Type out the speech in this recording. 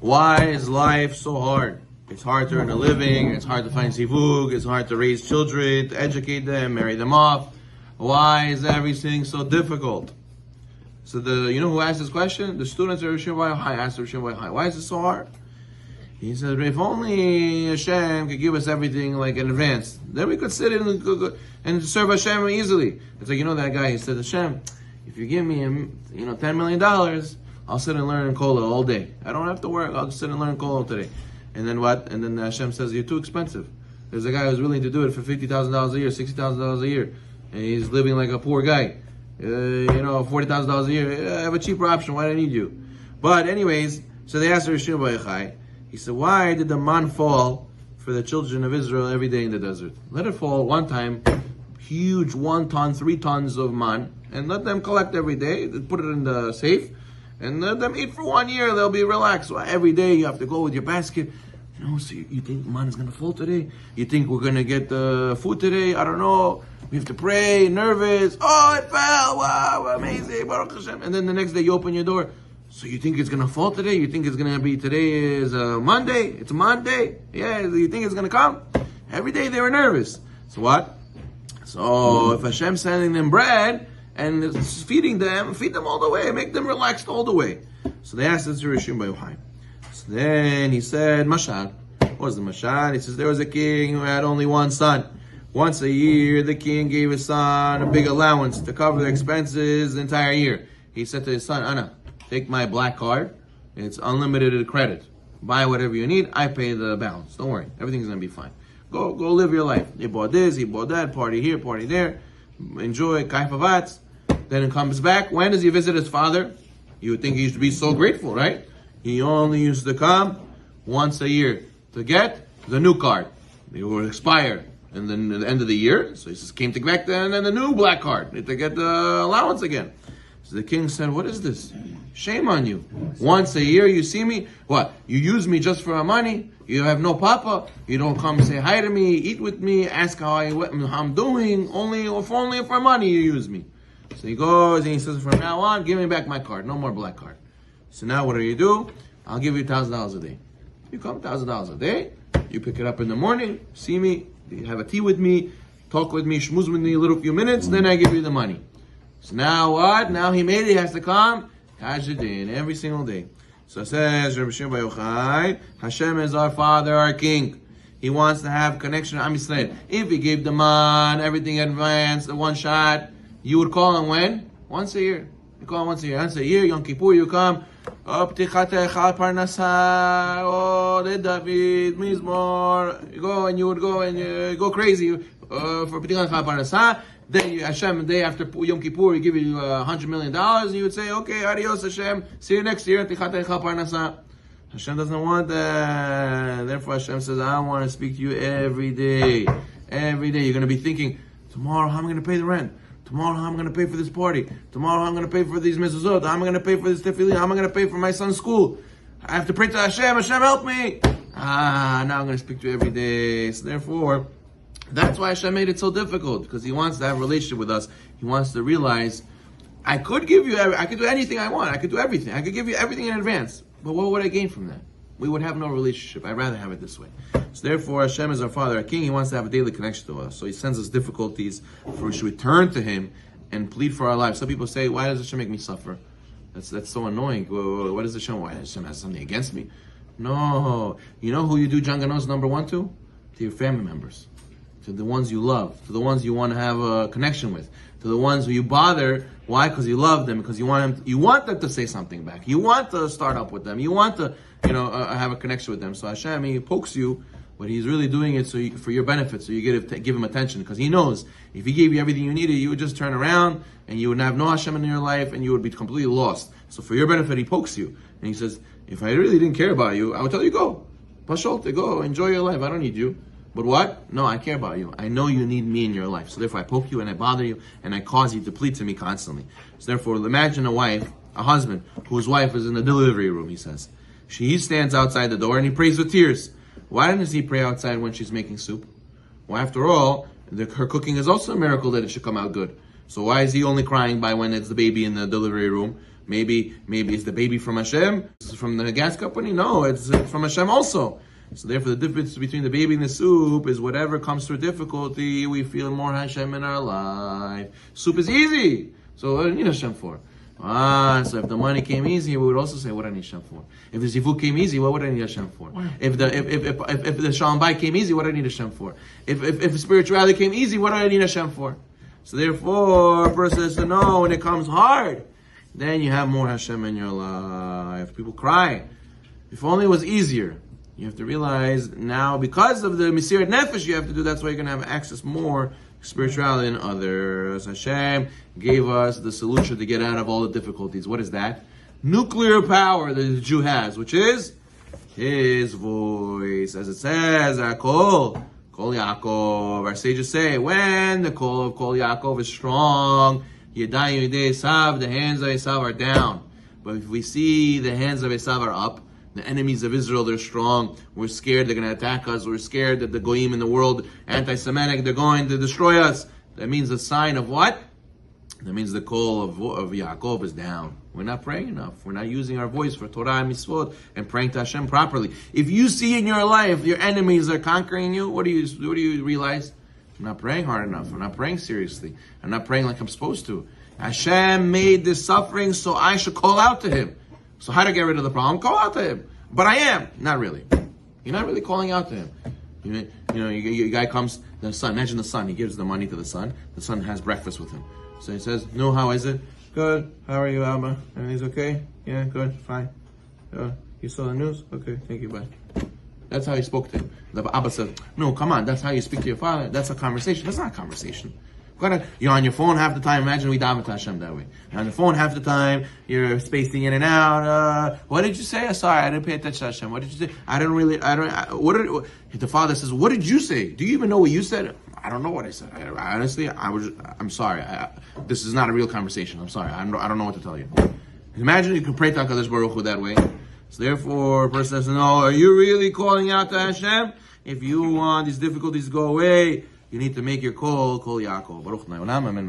Why is life so hard? It's hard to earn a living, it's hard to find zivug, it's hard to raise children, to educate them, marry them off. Why is everything so difficult? So you know who asked this question? The students of Rishon Vayachai asked Rishon Vayachai, why is it so hard? He said, if only Hashem could give us everything like in advance, then we could sit in and serve Hashem easily. It's like, you know that guy, he said, Hashem, if you give me $10 million, I'll sit and learn in Kollel all day. I don't have to work, I'll just sit and learn Kollel today. And then what? And then Hashem says, you're too expensive. There's a guy who's willing to do it for $50,000 a year, $60,000 a year. And he's living like a poor guy. $40,000 a year. I have a cheaper option, why do I need you? But anyways, so they asked Rishon Vayachai, he said, why did the man fall for the children of Israel every day in the desert? Let it fall one time, huge 1 ton, 3 tons of man, and let them collect every day, put it in the safe, and let them eat for 1 year, they'll be relaxed. So every day you have to go with your basket. So you think man is going to fall today? You think we're going to get food today? I don't know. We have to pray, nervous. Oh, it fell. Wow, amazing. Baruch Hashem. And then the next day you open your door. So you think it's going to fall today? You think it's going to be today is Monday? It's Monday. Yeah, you think it's going to come? Every day they were nervous. So what? So if Hashem's sending them bread and feeding them, feed them all the way. Make them relaxed all the way. So they asked this to Rishon Vayachai. So then he said, Mashal. What was the Mashal? He says, there was a king who had only one son. Once a year, the king gave his son a big allowance to cover the expenses the entire year. He said to his son, Anna, take my black card. It's unlimited credit. Buy whatever you need. I pay the balance. Don't worry. Everything's going to be fine. Go live your life. He bought this, he bought that, party here, party there. Enjoy, kaifavatz. Then he comes back. When does he visit his father? You would think he used to be so grateful, right? He only used to come once a year to get the new card. They will expire. And then at the end of the year, so he just came to back then and the new black card to get the allowance again. So the king said, what is this? Shame on you. Once a year you see me? What? You use me just for my money? You have no papa? You don't come say hi to me, eat with me, ask how I'm doing? Only for money you use me. So he goes and he says, from now on, give me back my card. No more black card. So now what do? I'll give you $1,000 a day. You come $1,000 a day. You pick it up in the morning, see me, you have a tea with me, talk with me, schmooze with me a little few minutes, then I give you the money. So now what? Now he has to come Hajjadin every single day. So it says, Rishon Vayachai, Hashem is our Father, our King. He wants to have connection with Am Yisrael. If he gave the man everything in advance, the one shot, you would call him when? Once a year. You call him once a year. Once a year, Yom Kippur, you come. Oh, the David, Mizmor. You go and you would go and you go crazy for P'tichat Parnasah. Then Hashem, the day after Yom Kippur, he give you $100 million, and you would say, okay, adios Hashem, see you next year, Hashem doesn't want that. Therefore Hashem says, I want to speak to you every day. Every day. You're going to be thinking, tomorrow how am I going to pay the rent? Tomorrow how am I going to pay for this party? Tomorrow how am I going to pay for these mezuzot? How am I going to pay for this tefillin? How am I going to pay for my son's school? I have to pray to Hashem, Hashem help me! Now I'm going to speak to you every day. So therefore, that's why Hashem made it so difficult, because He wants to have a relationship with us. He wants to realize, I could do anything I want. I could do everything. I could give you everything in advance. But what would I gain from that? We would have no relationship. I'd rather have it this way. So therefore, Hashem is our Father, our King. He wants to have a daily connection to us. So He sends us difficulties for us to return to Him and plead for our lives. Some people say, why does Hashem make me suffer? That's so annoying. What is Hashem? Why Hashem has something against me? No. You know who you do janganos number 1 to? To your family members. To the ones you love, to the ones you want to have a connection with, to the ones who you bother. Why? Because you love them, because you want them to say something back. You want to start up with them. You want to, have a connection with them. So Hashem, He pokes you, but He's really doing it for your benefit, so you give Him attention, because He knows if He gave you everything you needed, you would just turn around and you would have no Hashem in your life, and you would be completely lost. So for your benefit, He pokes you, and He says, if I really didn't care about you, I would tell you go, Pasholte, go, enjoy your life. I don't need you. But what? No, I care about you. I know you need me in your life. So therefore I poke you and I bother you and I cause you to plead to me constantly. So therefore imagine a husband, whose wife is in the delivery room, he says. He stands outside the door and he prays with tears. Why does he pray outside when she's making soup? Well, after all, her cooking is also a miracle that it should come out good. So why is he only crying by when it's the baby in the delivery room? Maybe it's the baby from Hashem, it's from the gas company. No, it's from Hashem also. So therefore, the difference between the baby and the soup is whatever comes through difficulty, we feel more Hashem in our life. Soup is easy, so what do I need Hashem for? So if the money came easy, we would also say, what do I need Hashem for? If the zivug came easy, what would I need Hashem for? If the shalom bayit came easy, what do I need Hashem for? If spirituality came easy, what do I need Hashem for? So therefore, a person has to know when it comes hard, then you have more Hashem in your life. People cry. If only it was easier. You have to realize now, because of the Mesirat Nefesh you have to do, that's why you're going to have access more spirituality than others. Hashem gave us the solution to get out of all the difficulties. What is that? Nuclear power that the Jew has, which is his voice. As it says, Kol Yaakov. Our sages say, when the Kol of Kol Yaakov is strong, Yadayim Yedei Esav, the hands of Esav are down. But if we see the hands of Esav are up, the enemies of Israel, they're strong. We're scared they're going to attack us. We're scared that the Goyim in the world, anti-Semitic, they're going to destroy us. That means a sign of what? That means the call of Yaakov is down. We're not praying enough. We're not using our voice for Torah and Mitzvot and praying to Hashem properly. If you see in your life your enemies are conquering you, what do you realize? I'm not praying hard enough. I'm not praying seriously. I'm not praying like I'm supposed to. Hashem made this suffering so I should call out to Him. So how to get rid of the problem? Call out to Him. But I am. Not really. You're not really calling out to Him. Your guy comes, the son, imagine the son, he gives the money to the son has breakfast with him. So he says, no, how is it? Good. How are you, Abba? Everything's okay? Yeah, good, fine. You saw the news? Okay, thank you, bye. That's how he spoke to him. The Abba said, no, come on, that's how you speak to your father. That's a conversation. That's not a conversation. You're on your phone half the time. Imagine we daven to Hashem that way. You're on the phone half the time. You're spacing in and out. What did you say? Sorry, I didn't pay attention to Hashem. What did you say? The father says, what did you say? Do you even know what you said? I don't know what I said. I'm sorry. This is not a real conversation. I'm sorry. I don't know what to tell you. Imagine you can pray to HaKadosh Baruch Hu that way. So therefore, a person says, no, are you really calling out to Hashem? If you want these difficulties to go away, you need to make your call Yaakov. Baruch Naolam, amen.